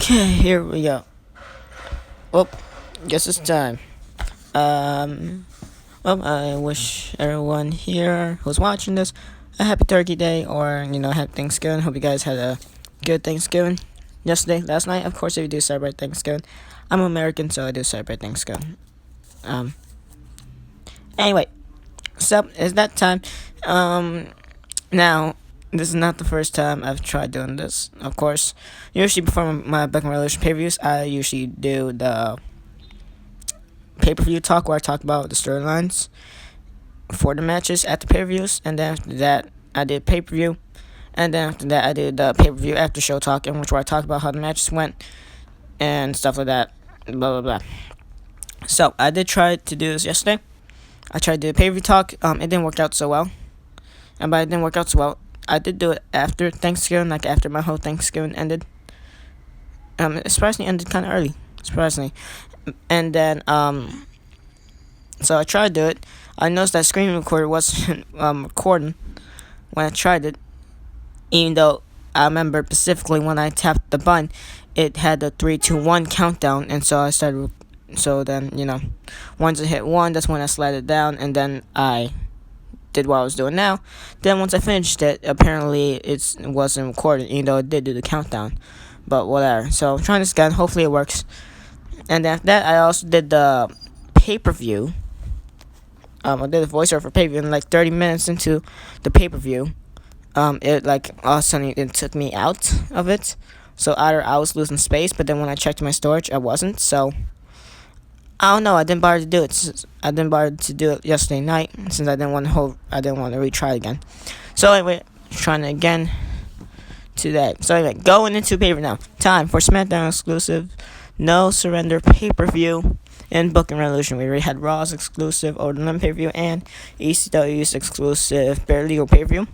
Okay, here we go. Well, guess it's time. I wish everyone here who's watching this a happy Turkey Day or, happy Thanksgiving. Hope you guys had a good Thanksgiving last night. Of course, if you do celebrate Thanksgiving, I'm American, so I do celebrate Thanksgiving. Um, anyway, so it's that time. Now, this is not the first time I've tried doing this. Of course, usually before my Beckham Revolution pay-per-views, I usually do the pay-per-view talk where I talk about the storylines for the matches at the pay-per-views, and then after that, I did pay-per-view, and then after that, I did the pay-per-view after show talk, in which where I talk about how the matches went and stuff like that, blah blah blah. So I did try to do this yesterday. I tried to do a pay-per-view talk. It didn't work out so well, and by it didn't work out so well, I did do it after Thanksgiving, like after my whole Thanksgiving ended. It surprisingly ended kind of early, surprisingly, and then so I tried to do it. I noticed that screen recorder wasn't recording when I tried it, even though I remember specifically when I tapped the button, it had the 3, 2, 1 countdown, and so I started. So then once it hit 1, that's when I slid it down, and then I did what I was doing now. Then once I finished it, apparently it wasn't recorded, even though it did do the countdown. But whatever. So I'm trying this again. Hopefully it works. And after that, I also did the pay-per-view. I did a voiceover for pay-per-view, and like 30 minutes into the pay-per-view, it like all of a sudden it took me out of it. So either I was losing space, but then when I checked my storage, I wasn't. So I don't know. I didn't bother to do it. I didn't bother to do it yesterday night since I didn't want to retry it again. So anyway, trying it again today. So anyway, going into pay-per-view now. Time for SmackDown exclusive No Surrender pay-per-view and Booking Revolution. We already had Raw's exclusive Over the Limb pay-per-view and ECW's exclusive Bare Legal pay-per-view.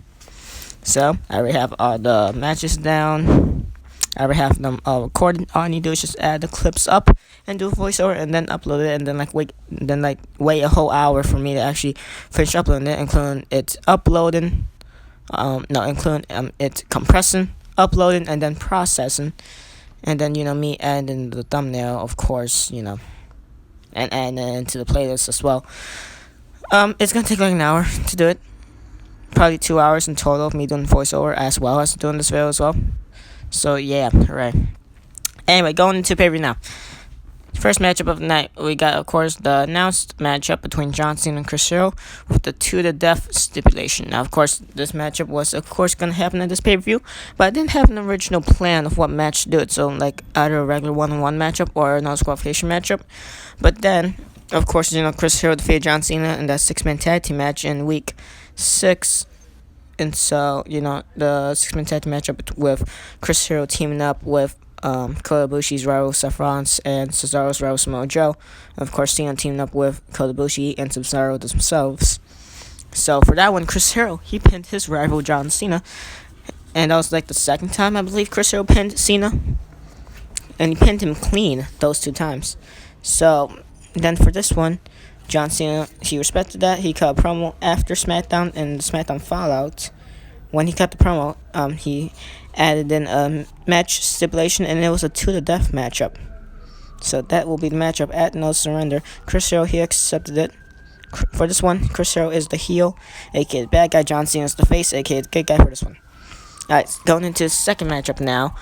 So I already have all the matches down. I already have them recorded. All I need to do is just add the clips up and do a voiceover, and then upload it, and then wait a whole hour for me to actually finish uploading it, including it uploading, including it compressing, uploading, and then processing, and then me adding the thumbnail, of course, and adding it into the playlist as well. It's gonna take like an hour to do it, probably 2 hours in total of me doing the voiceover as well as doing this video as well. So yeah, right. Anyway, going into pay-per-view now. First matchup of the night, we got, of course, the announced matchup between John Cena and Chris Hero with the 2-to-death stipulation. Now, of course, this matchup was, of course, going to happen at this pay-per-view, but I didn't have an original plan of what match to do it, so, like, either a regular one-on-one matchup or a no-disqualification matchup. But then, of course, Chris Hero defeated John Cena in that 6-man tag team match in week 6. And so, the 6-man tag team matchup with Chris Hero teaming up with Kota Ibushi's rival Seth Rollins and Cesaro's rival Samoa Joe. And of course, Cena teaming up with Kota Ibushi and Cesaro themselves. So for that one, Chris Hero, he pinned his rival John Cena. And that was like the second time I believe Chris Hero pinned Cena. And he pinned him clean those 2 times. So then for this one, John Cena, he respected that. He cut a promo after SmackDown and SmackDown Fallout. When he cut the promo, he added in a match stipulation, and it was a 2-to-death matchup. So that will be the matchup at No Surrender. Chris Hero, he accepted it. For this one, Chris Hero is the heel, aka the bad guy. John Cena is the face, aka the good guy for this one. Alright, going into the second matchup now.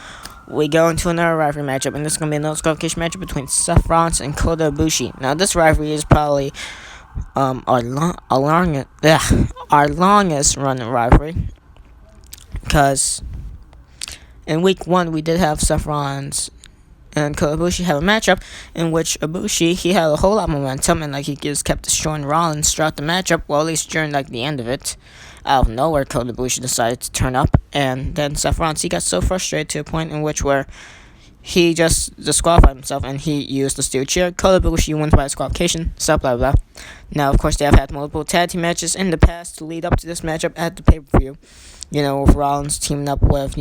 We go into another rivalry matchup, and this is going to be a no-disqualification matchup between Seth Rollins and Kota Ibushi. Now, this rivalry is probably our longest running rivalry, because in week 1 we did have Seth Rollins and Kota Ibushi have a matchup in which Ibushi, he had a whole lot of momentum, and he just kept destroying Rollins throughout the matchup, well, at least during the end of it. Out of nowhere, Kota Ibushi decided to turn up, and then Seth Rollins, he got so frustrated to a point in which where he just disqualified himself, and he used the steel chair. Kota Ibushi wins by disqualification, blah blah blah. Now, of course, they have had multiple tag team matches in the past to lead up to this matchup at the pay-per-view. With Rollins teaming up with,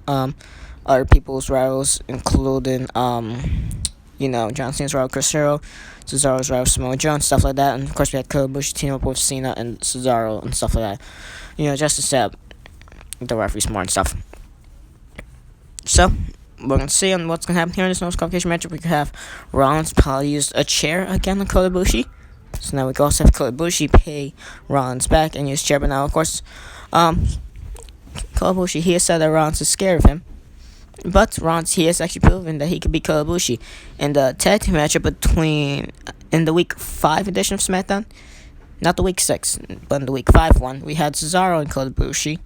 other people's rivals, including, John Cena's rival Chris Hero, Cesaro's rival Samoa Joe, and stuff like that. And of course, we had Kota Ibushi team up with Cena and Cesaro and stuff like that. Just to set up the referees more and stuff. So, we're gonna see on what's gonna happen here in this no disqualification matchup. We could have Rollins probably use a chair again on Kota Ibushi. So now we could also have Kota Ibushi pay Rollins back and use chair. But now, of course, Kota Ibushi, he has said that Rollins is scared of him. But Rollins, he has actually proven that he could beat Kota Ibushi in the tag team matchup in the week 5 edition of SmackDown. Not the week 6, but in the week 5 one, we had Cesaro and Kota Ibushi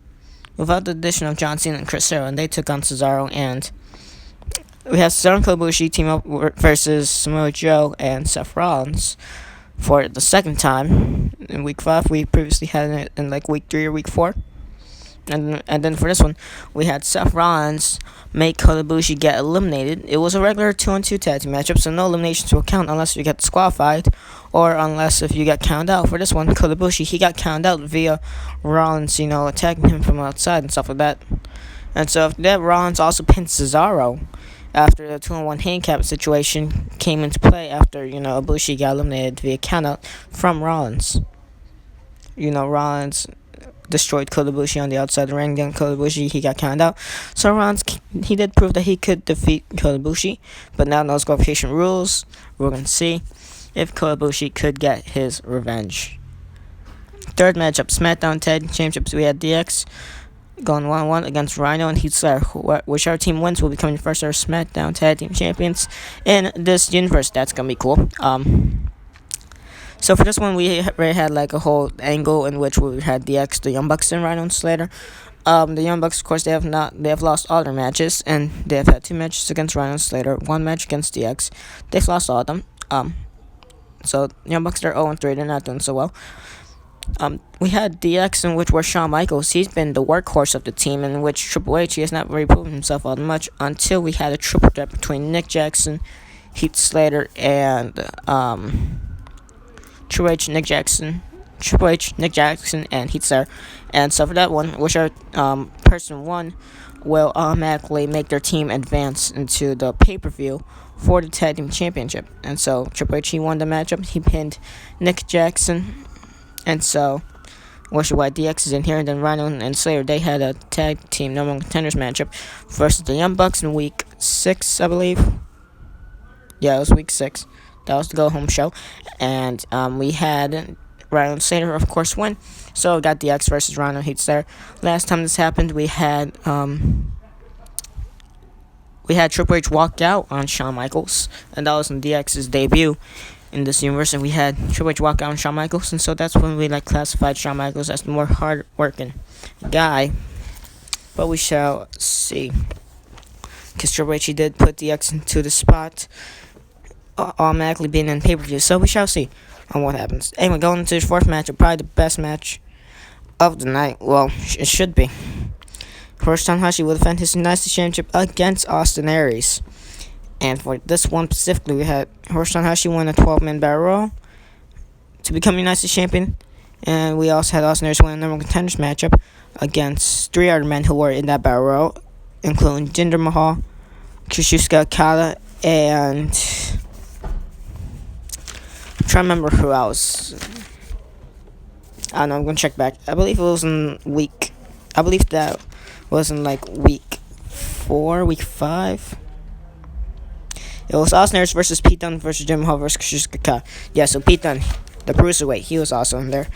without the addition of John Cena and Chris Hero, and they took on Cesaro, and we have Cesaro and Kota Ibushi team up versus Samoa Joe and Seth Rollins for the second time in week 5. We previously had it in like week 3 or week 4. And then for this one, we had Seth Rollins make Kota Ibushi get eliminated. It was a regular 2-on-2 tag team matchup, so no eliminations will count unless you get disqualified, or unless if you get counted out. For this one, Kota Ibushi, he got counted out via Rollins, attacking him from outside and stuff like that. And so after that, Rollins also pinned Cesaro after the 2-on-1 handicap situation came into play after, Ibushi got eliminated via countout from Rollins. Rollins destroyed Kota Ibushi on the outside of the ring. Then Kota Ibushi, he got counted out. So Rollins, he did prove that he could defeat Kota Ibushi, but now no disqualification rules. We're going to see if Kota Ibushi could get his revenge. Third matchup, SmackDown Tag Championships. We had DX going 1-1 against Rhino and Heath Slater. Whichever team wins will become the first ever SmackDown Tag Team Champions in this universe. That's going to be cool. So for this one, we already had like a whole angle in which we had DX, the Young Bucks, and Rhino and Slater. The Young Bucks, of course, they have lost all their matches, and they have had 2 matches against Rhino and Slater, 1 match against DX. They've lost all of them. So Young Bucks, they're 0-3. They're not doing so well. We had DX, in which were Shawn Michaels. He's been the workhorse of the team, in which Triple H, he has not really proven himself all that much until we had a triple threat between Nick Jackson, Heath Slater, and Triple H, Nick Jackson, and Heath Slater. And so for that one, whichever person won will automatically make their team advance into the pay-per-view for the Tag Team Championship. And so Triple H, he won the matchup. He pinned Nick Jackson. And so, which is why DX is in here. And then Rhino and Slater, they had a Tag Team number 1 contenders matchup versus the Young Bucks in week 6, I believe. Yeah, it was week 6. That was the go-home show. And we had Rhino and Slater, of course, win. So we got DX versus Rhino and Heath Slater. Last time this happened, we had Triple H walk out on Shawn Michaels. And that was in DX's debut in this universe. And we had Triple H walk out on Shawn Michaels. And so that's when we classified Shawn Michaels as the more hard-working guy. But we shall see. Because Triple H, he did put DX into the spot, automatically being in pay-per-view, so we shall see on what happens. Anyway, going into the 4th matchup, probably the best match of the night. Well, it should be. Hiroshi Tanahashi will defend his United States Championship against Austin Aries. And for this one specifically, we had Hiroshi Tanahashi win a 12-man battle royal to become United States Champion. And we also had Austin Aries win a number 1 contenders matchup against 3 other men who were in that battle royal, including Jinder Mahal, Kazuchika Okada, and I'm trying to remember who else. I don't know, I'm going to check back. I believe that was in week 4, week 5. It was Austin Aries versus Pete Dunne versus Jim Hall versus Kazuchika Okada. Yeah, so Pete Dunne, the Bruiserweight, he was also in there.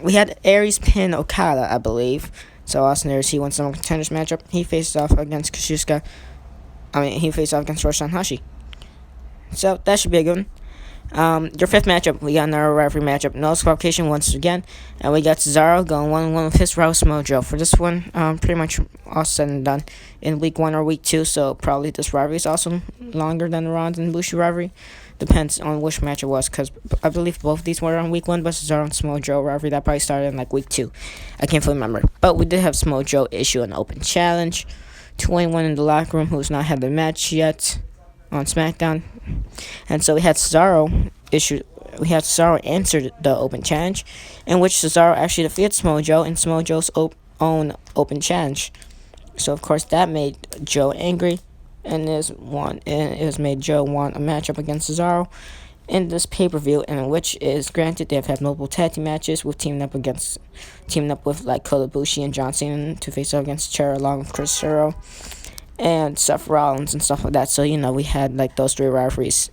We had Aries pin Okada, I believe. So Austin Aries, he won some contenders matchup. He faced off against Hiroshi Tanahashi. So that should be a good one. Your 5th matchup, we got another referee matchup. No disqualification once again. And we got Cesaro going 1-1 with his Rouse Mojo. For this one, pretty much all said and done in week 1 or week 2. So probably this rivalry is also longer than the Rollins and Ibushi rivalry. Depends on which match it was, because I believe both of these were on week 1, but Cesaro and Samoa Joe rivalry, that probably started in week 2. I can't fully remember. But we did have Samoa Joe issue an open challenge to anyone in the locker room who's not had the match yet on SmackDown. And so we had Cesaro answer the open challenge, in which Cesaro actually defeated Samoa Joe in Samoa Joe's own open challenge. So of course that made Joe angry, and it has made Joe want a matchup against Cesaro in this pay-per-view, and which is granted they have had multiple tag team matches with teaming up with Kota Ibushi and John Cena to face up against Chera along with Chris Hero. and Seth Rollins and stuff like that. So we had like those three rivalries,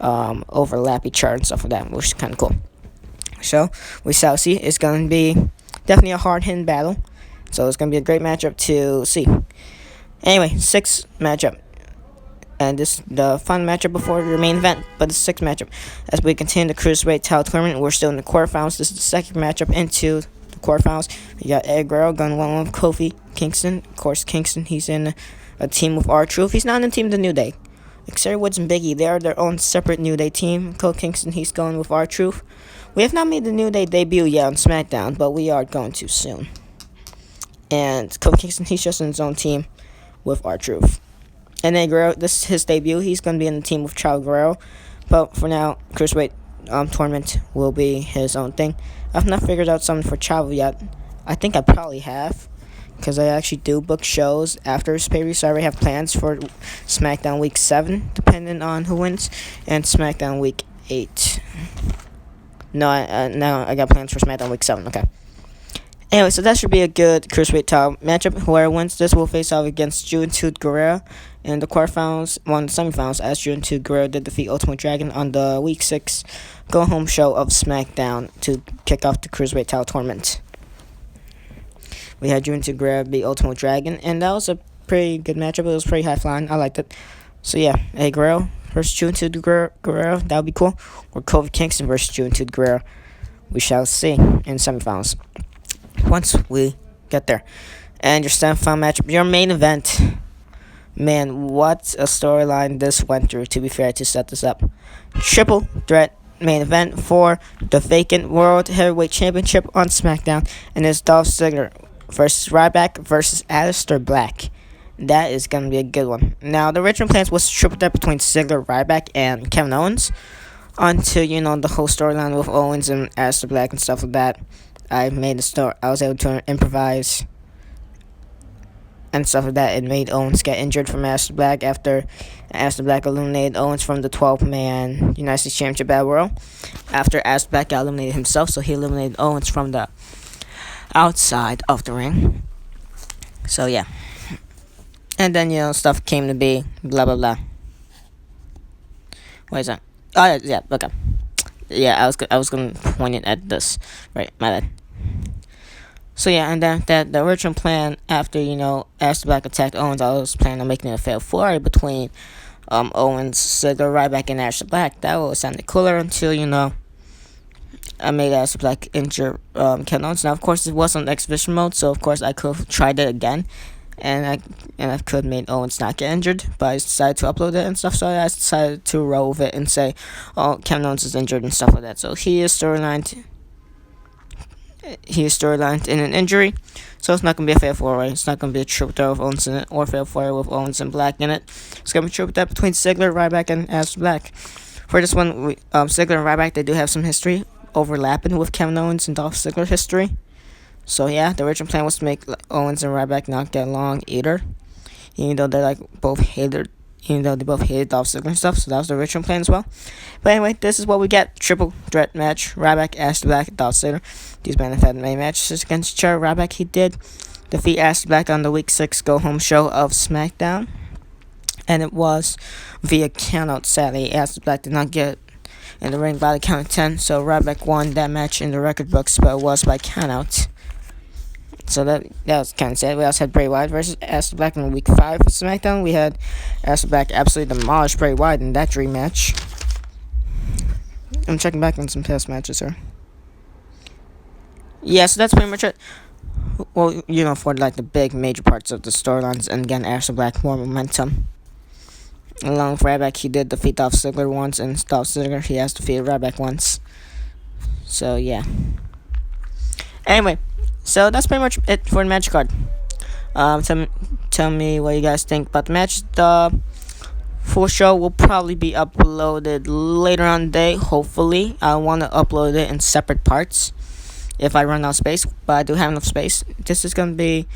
overlap each other and stuff like that, which is kind of cool. So we shall see. It's gonna be definitely a hard hitting battle. So it's gonna be a great matchup to see. Anyway, sixth matchup. And this the fun matchup before the main event, but the sixth matchup. As we continue the Cruiserweight title tournament, we're still in the quarterfinals. This is the second matchup into the quarterfinals. We got Eddie Guerrero going one with Kofi Kingston. Of course, Kingston, he's in a team with R-Truth. He's not in the team of the New Day. Like Xavier Woods and Biggie, they are their own separate New Day team. Kofi Kingston, he's going with R-Truth. We have not made the New Day debut yet on SmackDown, but we are going to soon. And Kofi Kingston, he's just in his own team with R-Truth. And then Guerrero, this is his debut. He's going to be in the team with Chavo Guerrero. But for now, Cruiserweight tournament will be his own thing. I've not figured out something for Chavo yet. I think I probably have, because I actually do book shows after his pay-per-view. So I already have plans for SmackDown Week 7, depending on who wins, and SmackDown Week 8. No, I got plans for SmackDown Week 7. Okay. Anyway, so that should be a good Cruiserweight title matchup. Whoever wins this will face off against Juventud Guerrera in the quarterfinals, the semifinals, as Juventud Guerrera did defeat Ultimate Dragon on the Week 6 go-home show of SmackDown to kick off the Cruiserweight title tournament. We had Juventud Guerrera beat Ultimate Dragon, and that was a pretty good matchup. It was pretty high-flying. I liked it. So yeah, Eddie Guerrero versus Juventud Guerrera, that would be cool. Or Kofi Kingston versus Juventud Guerrera. We shall see in semifinals once we get there. And your semifinal matchup, your main event. Man, what a storyline this went through, to be fair, to set this up. Triple threat main event for the vacant World Heavyweight Championship on SmackDown. And it's Dolph Ziggler versus Ryback versus Aleister Black. That is going to be a good one. Now, the original plans was triple threat between Ziggler, Ryback, and Kevin Owens. Until, the whole storyline with Owens and Aleister Black and stuff like that. I was able to improvise and stuff like that. It made Owens get injured from Aleister Black after Aleister Black eliminated Owens from the 12-man United States Championship Battle Royal. After Aleister Black got eliminated himself, so he eliminated Owens from the outside of the ring. So yeah. And then, stuff came to be, blah, blah, blah. What is that? Oh, yeah, okay. Yeah, I was gonna point it at this. Right, my bad. So yeah, and then the original plan after, Aleister Black attacked Owens, I was planning on making it a fatal four between Owens, Ziggler, Ryback, and Aleister Black. That would sound cooler until, I made Aleister Black injure Kevin Owens. Now, of course, it was on exhibition mode, so of course I could have tried it again. And I could have made Owens not get injured, but I decided to upload it and stuff, so I decided to roll with it and say, oh, Kevin Owens is injured and stuff like that. So he is storylined in an injury, so it's not going to be a fair four-way. It's not going to be a triple threat with Owens in it, or a fair four-way with Owens and Black in it. It's going to be a triple threat between Ziggler, Ryback, and Aleister Black. For this one, Ziggler and Ryback, they do have some history overlapping with Kevin Owens and Dolph Ziggler history. So yeah, the original plan was to make Owens and Ryback not get along either, even though they both hated Dolph Ziggler and stuff. So that was the original plan as well. But anyway, this is what we get: triple threat match: Ryback, Aleister Black, Dolph Ziggler. These men have had main matches against each other. Ryback, he did defeat Aleister Black on the Week 6 go home show of SmackDown, and it was via countout. Sadly, Aleister Black did not get in the ring by the count of 10, so Ryback won that match in the record books, but it was by countout. So that was kind of sad. We also had Bray Wyatt versus Aleister Black in Week 5 of SmackDown. We had Aleister Black absolutely demolish Bray Wyatt in that dream match. I'm checking back on some past matches here. Yeah, so that's pretty much it. Well, for the big major parts of the storylines, and again, Aleister Black more momentum. Along with Ryback, he did defeat Dolph Ziggler once, and Dolph Ziggler, he has defeated Ryback once. So yeah. Anyway. So that's pretty much it for the match card. Tell me what you guys think about the match. The full show will probably be uploaded later on the day, hopefully. I want to upload it in separate parts if I run out of space, but I do have enough space. This is going to be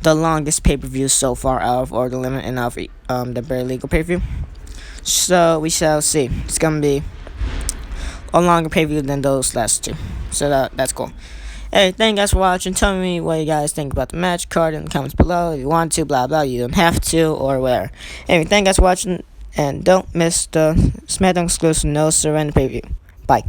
the longest pay-per-view so far out of Order Limit and out of the Bare Legal pay-per-view. So we shall see. It's going to be a longer pay-per-view than those last two. So that's cool. Hey, thank you guys for watching. Tell me what you guys think about the match card in the comments below. If you want to, blah blah, you don't have to, or whatever. Anyway, thank you guys for watching, and don't miss the SmackDown exclusive No Surrender preview. Bye.